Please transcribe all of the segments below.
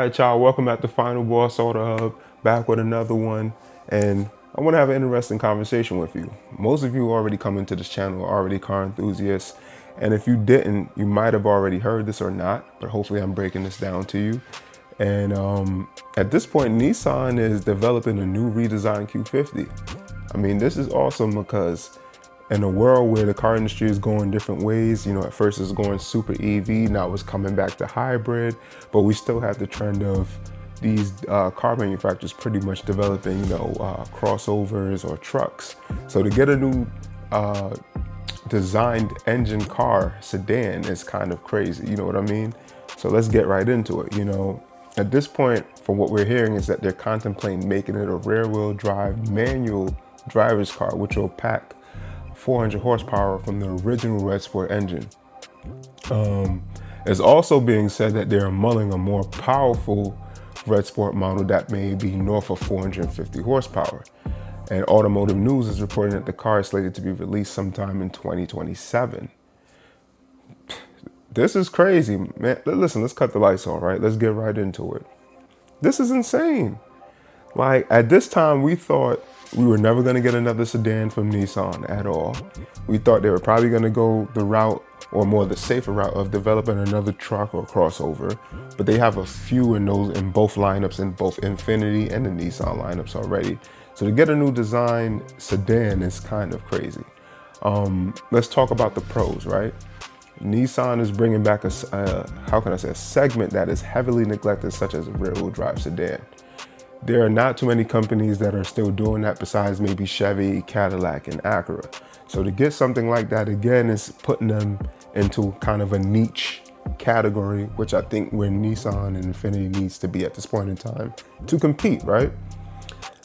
right, y'all, welcome back to Final Boss Auto Hub, back with another one. And I want to have an interesting conversation with you. Most of you already come into this channel, are already car enthusiasts. And if you didn't, you might have already heard this or not, but hopefully I'm breaking this down to you. And at this point, Nissan is developing a new redesigned Q50. I mean, this is awesome because in a world where the car industry is going different ways, at first it's going super EV, now it's coming back to hybrid, but we still have the trend of these car manufacturers pretty much developing, crossovers or trucks. So to get a new designed engine car sedan is kind of crazy, you know what I mean? So let's get right into it. At this point, from what we're hearing, is that they're contemplating making it a rear-wheel drive manual driver's car, which will pack 400 horsepower from the original Red Sport engine. It's also being said that they're mulling a more powerful Red Sport model that may be north of 450 horsepower. And Automotive News is reporting that the car is slated to be released sometime in 2027. This is crazy, man. Listen, let's cut the lights on, right? Let's get right into it. This is insane. Like, at this time, we thought we were never going to get another sedan from Nissan at all. We thought they were probably going to go the route, or more the safer route, of developing another truck or crossover. But they have a few in both lineups, in both Infiniti and the Nissan lineups already. So to get a new design sedan is kind of crazy. Let's talk about the pros, right? Nissan is bringing back a segment that is heavily neglected, such as a rear-wheel drive sedan. There are not too many companies that are still doing that besides maybe Chevy, Cadillac, and Acura. So to get something like that, again, is putting them into kind of a niche category, which I think where Nissan and Infiniti needs to be at this point in time to compete, right?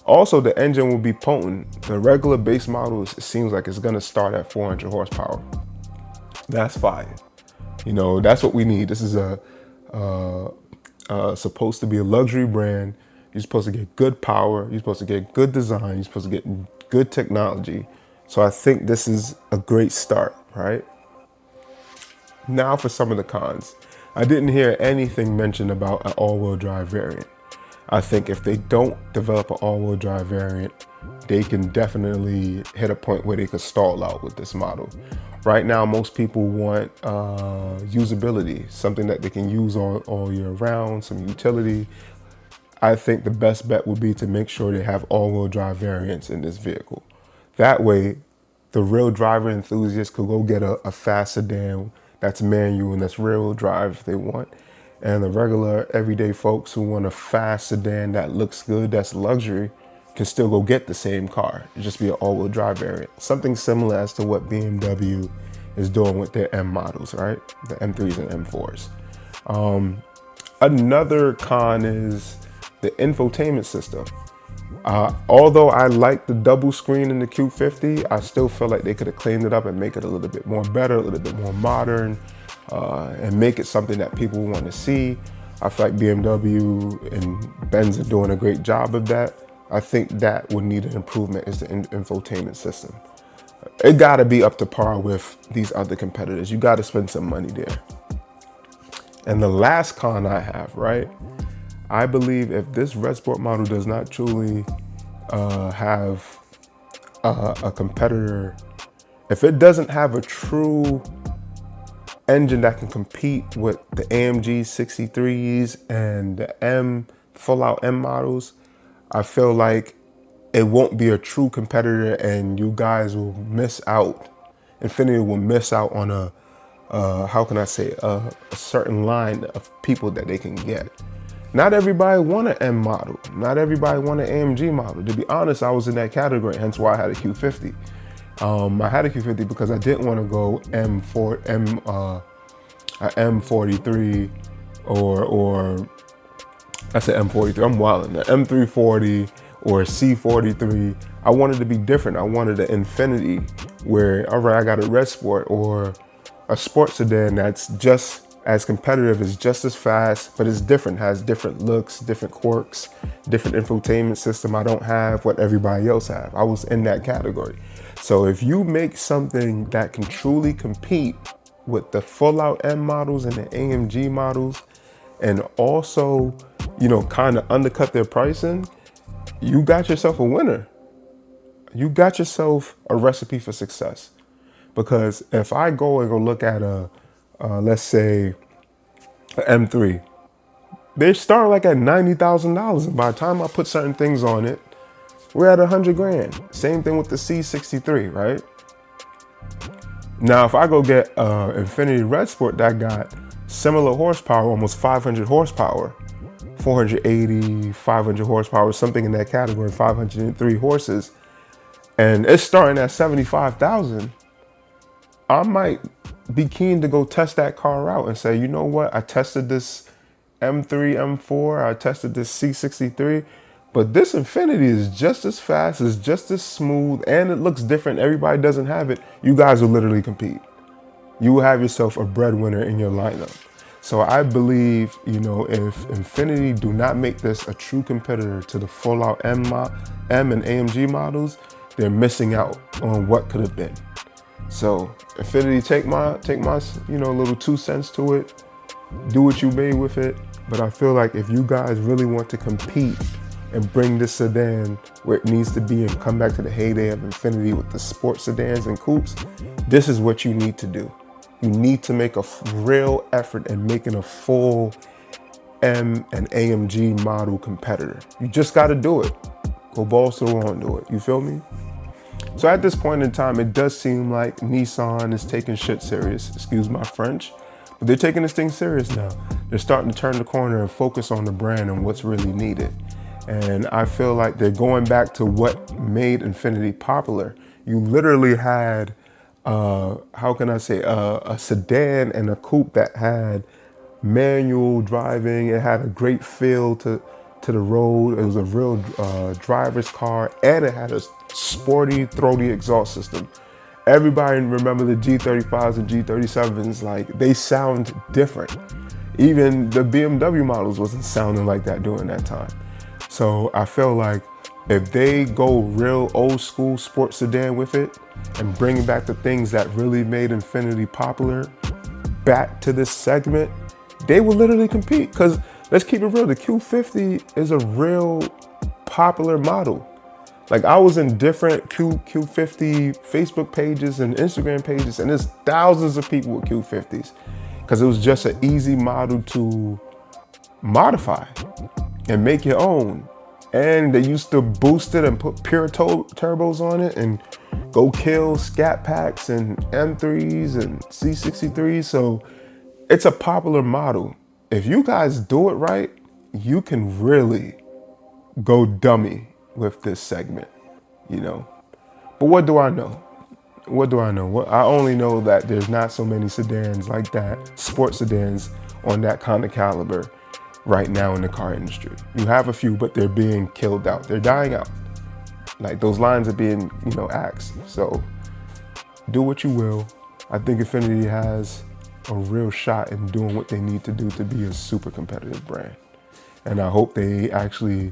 Also, the engine will be potent. The regular base model, it seems like it's gonna start at 400 horsepower. That's fire. That's what we need. This is supposed to be a luxury brand. You're supposed to get good power. You're supposed to get good design. You're supposed to get good technology. So I think this is a great start, right? Now for some of the cons. I didn't hear anything mentioned about an all-wheel drive variant. I think if they don't develop an all-wheel drive variant, they can definitely hit a point where they could stall out with this model. Right now, most people want usability, something that they can use all year round, some utility. I think the best bet would be to make sure they have all-wheel drive variants in this vehicle. That way, the real driver enthusiasts could go get a fast sedan that's manual and that's rear-wheel drive if they want. And the regular everyday folks who want a fast sedan that looks good, that's luxury, can still go get the same car. It'd just be an all-wheel drive variant. Something similar as to what BMW is doing with their M models, right? The M3s and M4s. Another con is the infotainment system. Although I like the double screen in the Q50, I still feel like they could have cleaned it up and make it a little bit more better, a little bit more modern, and make it something that people want to see. I feel like BMW and Benz are doing a great job of that. I think that would need an improvement is the infotainment system. It gotta be up to par with these other competitors. You gotta spend some money there. And the last con I have, right? I believe if this Red Sport model does not truly have a competitor, if it doesn't have a true engine that can compete with the AMG 63s and the full-out M models, I feel like it won't be a true competitor and you guys will miss out. Infiniti will miss out on a certain line of people that they can get. Not everybody want an M model. Not everybody want an AMG model. To be honest, I was in that category, hence why I had a Q50. I had a Q50 because I didn't want to go M43 or I said M43, I'm wilding. The M340 or C43. I wanted to be different. I wanted an Infiniti where, all right, I got a Red Sport or a sports sedan that's just as competitive, is just as fast, but it's different, has different looks, different quirks, different infotainment system. I don't have what everybody else have. I was in that category. So if you make something that can truly compete with the full out M models and the AMG models, and also kind of undercut their pricing, you got yourself a winner. You got yourself a recipe for success. Because if I go and go look at let's say, an M3, they start like at $90,000. And by the time I put certain things on it, we're at 100 grand. Same thing with the C63, right? Now, if I go get Infiniti Red Sport that got similar horsepower, almost 500 horsepower, 480, 500 horsepower, something in that category, 503 horses, and it's starting at 75,000, I might be keen to go test that car out and say, you know what, I tested this M3, M4, I tested this C63, but this Infiniti is just as fast, it's just as smooth, and it looks different. Everybody doesn't have it. You guys will literally compete. You will have yourself a breadwinner in your lineup. So I believe, if Infiniti do not make this a true competitor to the full-out M and AMG models, they're missing out on what could have been. So Infiniti, take my little 2 cents to it. Do what you may with it. But I feel like if you guys really want to compete and bring this sedan where it needs to be and come back to the heyday of Infiniti with the sports sedans and coupes, this is what you need to do. You need to make a real effort in making a full M and AMG model competitor. You just got to do it. Go balls to the wall and do it. You feel me? So at this point in time, it does seem like Nissan is taking shit serious. Excuse my French. But they're taking this thing serious now. They're starting to turn the corner and focus on the brand and what's really needed. And I feel like they're going back to what made Infiniti popular. You literally had, a sedan and a coupe that had manual driving. It had a great feel to the road. It was a real driver's car, and it had a sporty, throaty exhaust system. Everybody remember the G35s and G37s, like they sound different. Even the BMW models wasn't sounding like that during that time. So I feel like if they go real old school sports sedan with it and bring back the things that really made Infiniti popular back to this segment, they will literally compete. Because let's keep it real, the Q50 is a real popular model. Like I was in different Q50 Facebook pages and Instagram pages, and there's thousands of people with Q50s because it was just an easy model to modify and make your own. And they used to boost it and put pure turbos on it and go kill scat packs and M3s and C63s. So it's a popular model. If you guys do it right, you can really go dummy with this segment, But what do I know? I only know that there's not so many sedans like that, sports sedans on that kind of caliber right now in the car industry. You have a few, but they're being killed out. They're dying out. Like those lines are being, axed. So do what you will. I think Infiniti has a real shot in doing what they need to do to be a super competitive brand. And I hope they actually,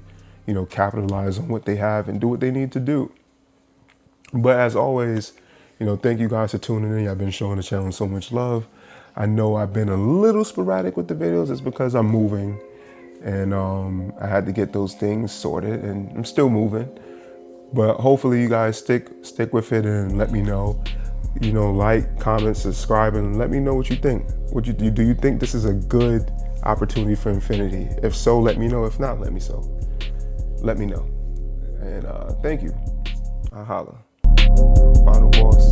capitalize on what they have and do what they need to do. But as always, thank you guys for tuning in. I've been showing the channel so much love. I know I've been a little sporadic with the videos. It's because I'm moving and I had to get those things sorted, and I'm still moving. But hopefully you guys stick with it and let me know. Like, comment, subscribe, and let me know what you think. Do you think this is a good opportunity for Infiniti? If so, let me know. If not, let me know. And thank you. I holla. Final boss.